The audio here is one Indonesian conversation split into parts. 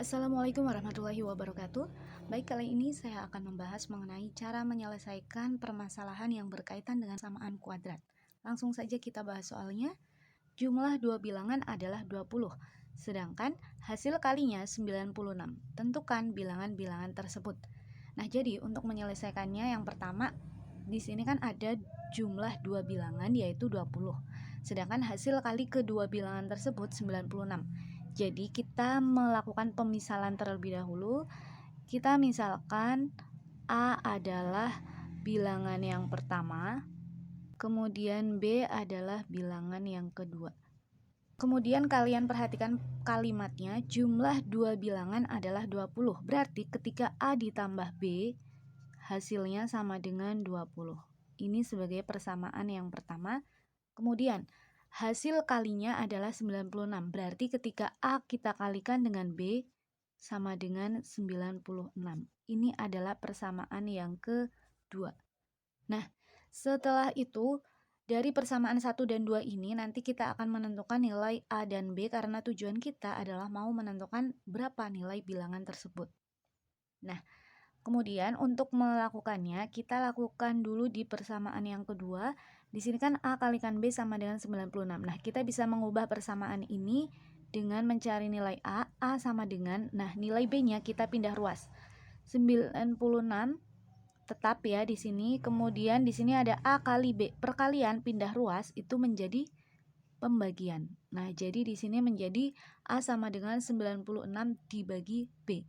Assalamualaikum warahmatullahi wabarakatuh. Baik, kali ini saya akan membahas mengenai cara menyelesaikan permasalahan yang berkaitan dengan samaan kuadrat. Langsung saja kita bahas soalnya. Jumlah dua bilangan adalah 20, sedangkan hasil kalinya 96. Tentukan bilangan-bilangan tersebut. Nah, jadi untuk menyelesaikannya yang pertama, di sini kan ada jumlah dua bilangan yaitu 20. Sedangkan hasil kali kedua bilangan tersebut 96. Jadi kita melakukan pemisalan terlebih dahulu. Kita misalkan A adalah bilangan yang pertama, kemudian B adalah bilangan yang kedua. Kemudian kalian perhatikan kalimatnya, jumlah dua bilangan adalah 20. Berarti ketika A ditambah B, hasilnya sama dengan 20. Ini sebagai persamaan yang pertama. Kemudian hasil kalinya adalah 96. Berarti ketika A kita kalikan dengan B sama dengan 96. Ini adalah persamaan yang kedua. Nah, setelah itu dari persamaan 1 dan 2 ini nanti kita akan menentukan nilai A dan B karena tujuan kita adalah mau menentukan berapa nilai bilangan tersebut. Nah, kemudian untuk melakukannya, kita lakukan dulu di persamaan yang kedua. Di sini kan A kalikan B sama dengan 96. Nah, kita bisa mengubah persamaan ini dengan mencari nilai A sama dengan, nah nilai B-nya kita pindah ruas. 96 tetap ya di sini. Kemudian di sini ada A kali B. Perkalian pindah ruas itu menjadi pembagian. Nah, jadi di sini menjadi A sama dengan 96 dibagi B.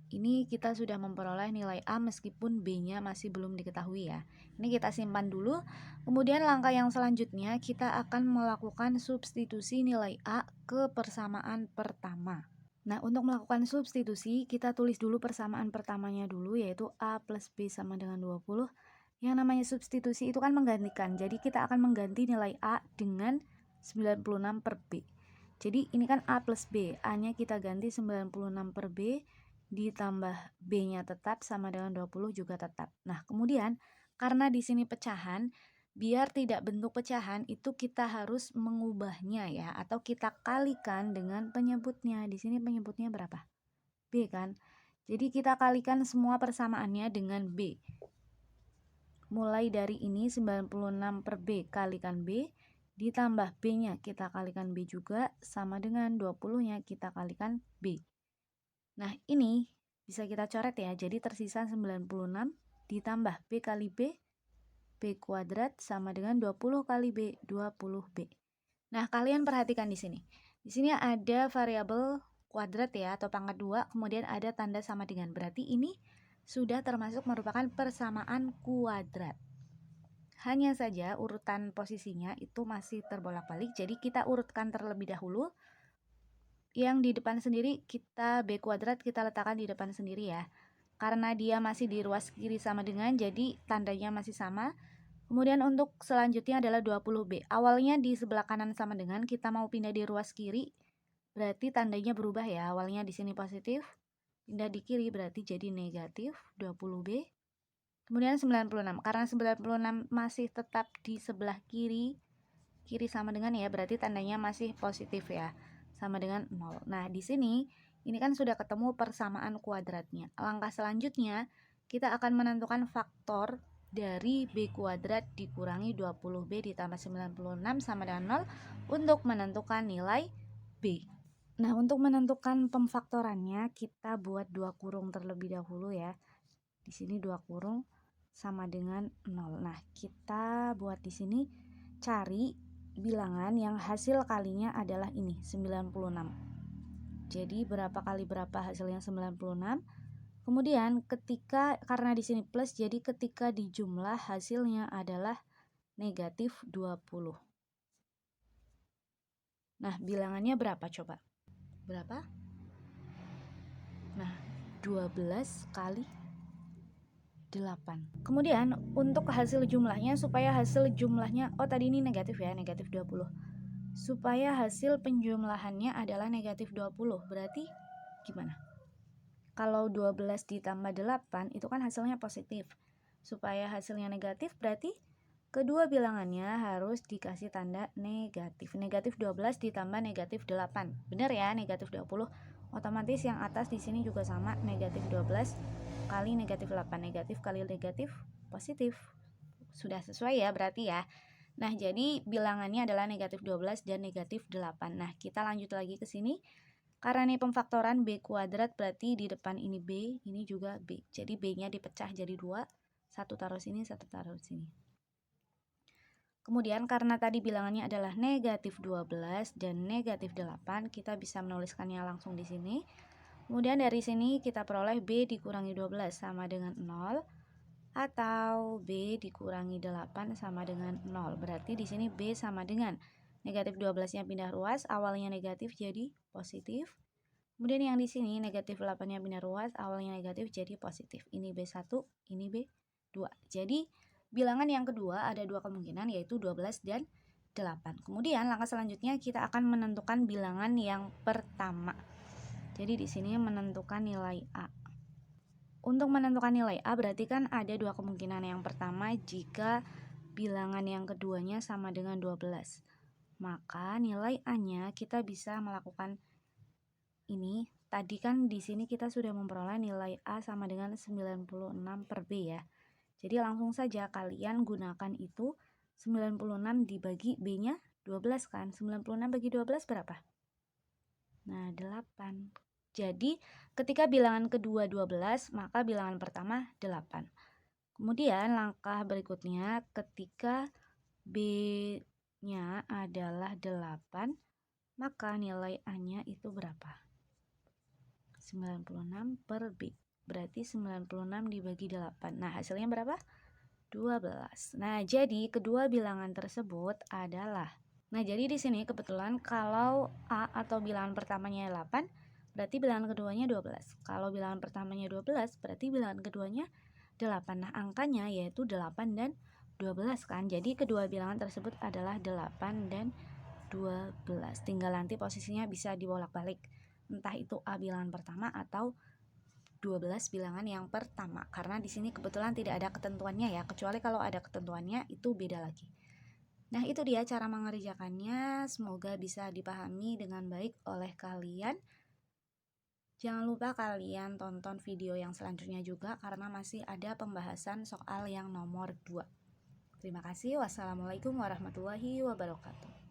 Ini kita sudah memperoleh nilai A meskipun B-nya masih belum diketahui ya. Ini kita simpan dulu. Kemudian langkah yang selanjutnya kita akan melakukan substitusi nilai A ke persamaan pertama. Nah, untuk melakukan substitusi kita tulis dulu persamaan pertamanya dulu, yaitu A plus B sama dengan 20. Yang namanya substitusi itu kan menggantikan. Jadi kita akan mengganti nilai A dengan 96 per B. Jadi ini kan A plus B. A-nya kita ganti 96 per B. Ditambah B-nya tetap sama dengan 20 juga tetap. Nah, kemudian karena di sini pecahan, biar tidak bentuk pecahan itu kita harus mengubahnya ya, atau kita kalikan dengan penyebutnya. Di sini penyebutnya berapa? B kan? Jadi kita kalikan semua persamaannya dengan B. Mulai dari ini 96 per B kalikan B, ditambah B-nya kita kalikan B juga, sama dengan 20-nya kita kalikan B. Nah, ini bisa kita coret ya. Jadi tersisa 96 ditambah B kali B, B kuadrat sama dengan 20 kali B, 20B. Nah, kalian perhatikan di sini. Di sini ada variabel kuadrat ya, atau pangkat 2, kemudian ada tanda sama dengan. Berarti ini sudah termasuk merupakan persamaan kuadrat. Hanya saja urutan posisinya itu masih terbolak-balik. Jadi kita urutkan terlebih dahulu. Yang di depan sendiri kita B kuadrat kita letakkan di depan sendiri ya. Karena dia masih di ruas kiri sama dengan, jadi tandanya masih sama. Kemudian untuk selanjutnya adalah 20B. Awalnya di sebelah kanan sama dengan, kita mau pindah di ruas kiri, berarti tandanya berubah ya. Awalnya di sini positif, pindah di kiri berarti jadi negatif 20B. Kemudian 96. Karena 96 masih tetap di sebelah kiri, kiri sama dengan ya, berarti tandanya masih positif ya. Sama dengan 0. Nah, di sini ini kan sudah ketemu persamaan kuadratnya. Langkah selanjutnya kita akan menentukan faktor dari B kuadrat dikurangi 20B ditambah 96 sama dengan 0 untuk menentukan nilai B. Nah, untuk menentukan pemfaktorannya kita buat dua kurung terlebih dahulu ya. Di sini dua kurung sama dengan 0. Nah, kita buat di sini cari bilangan yang hasil kalinya adalah ini 96. Jadi berapa kali berapa hasilnya 96. Kemudian ketika karena di sini plus, jadi ketika dijumlah hasilnya adalah negatif 20. Nah, bilangannya berapa coba? Berapa? Nah, 12 kali 8. Kemudian untuk hasil jumlahnya, supaya hasil jumlahnya, tadi ini negatif ya, negatif 20. Supaya hasil penjumlahannya adalah negatif 20, berarti gimana? Kalau 12 ditambah 8 itu kan hasilnya positif. Supaya hasilnya negatif berarti kedua bilangannya harus dikasih tanda negatif. Negatif 12 ditambah negatif 8. Benar ya, negatif 20. Otomatis yang atas di sini juga sama, negatif 12 kali negatif 8, negatif kali negatif positif. Sudah sesuai ya berarti ya. Nah, jadi bilangannya adalah negatif 12 dan negatif 8. Nah, kita lanjut lagi ke sini. Karena ini pemfaktoran B kuadrat, berarti di depan ini B, ini juga B. Jadi B-nya dipecah jadi 2, satu taruh sini, satu taruh sini. Kemudian karena tadi bilangannya adalah negatif 12 dan negatif 8, kita bisa menuliskannya langsung di sini. Kemudian dari sini kita peroleh B dikurangi 12 sama dengan 0, atau B dikurangi 8 sama dengan 0. Berarti di sini B sama dengan negatif 12-nya pindah ruas, awalnya negatif jadi positif. Kemudian yang di sini negatif 8-nya pindah ruas, awalnya negatif jadi positif. Ini B1, ini B2. Jadi bilangan yang kedua ada dua kemungkinan, yaitu 12 dan 8. Kemudian langkah selanjutnya kita akan menentukan bilangan yang pertama. Jadi di sini menentukan nilai A. Untuk menentukan nilai A berarti kan ada dua kemungkinan. Yang pertama, jika bilangan yang keduanya sama dengan 12, maka nilai A-nya kita bisa melakukan ini. Tadi kan di sini kita sudah memperoleh nilai A sama dengan 96 per B ya. Jadi langsung saja kalian gunakan itu 96 dibagi B-nya 12 kan. 96 bagi 12 berapa? Nah, 8. Jadi ketika bilangan kedua 12, maka bilangan pertama 8. Kemudian langkah berikutnya ketika B-nya adalah 8, maka nilai A-nya itu berapa? 96 per B. Berarti 96 dibagi 8. Nah, hasilnya berapa? 12. Nah, jadi kedua bilangan tersebut adalah, nah, jadi di sini kebetulan kalau A atau bilangan pertamanya 8, berarti bilangan keduanya 12. Kalau bilangan pertamanya 12, berarti bilangan keduanya 8. Nah, angkanya yaitu 8 dan 12 kan. Jadi kedua bilangan tersebut adalah 8 dan 12. Tinggal nanti posisinya bisa dibolak-balik. Entah itu A bilangan pertama atau 12 bilangan yang pertama. Karena di sini kebetulan tidak ada ketentuannya ya, kecuali kalau ada ketentuannya itu beda lagi. Nah, itu dia cara mengerjakannya. Semoga bisa dipahami dengan baik oleh kalian. Jangan lupa kalian tonton video yang selanjutnya juga karena masih ada pembahasan soal yang nomor 2. Terima kasih. Wassalamualaikum warahmatullahi wabarakatuh.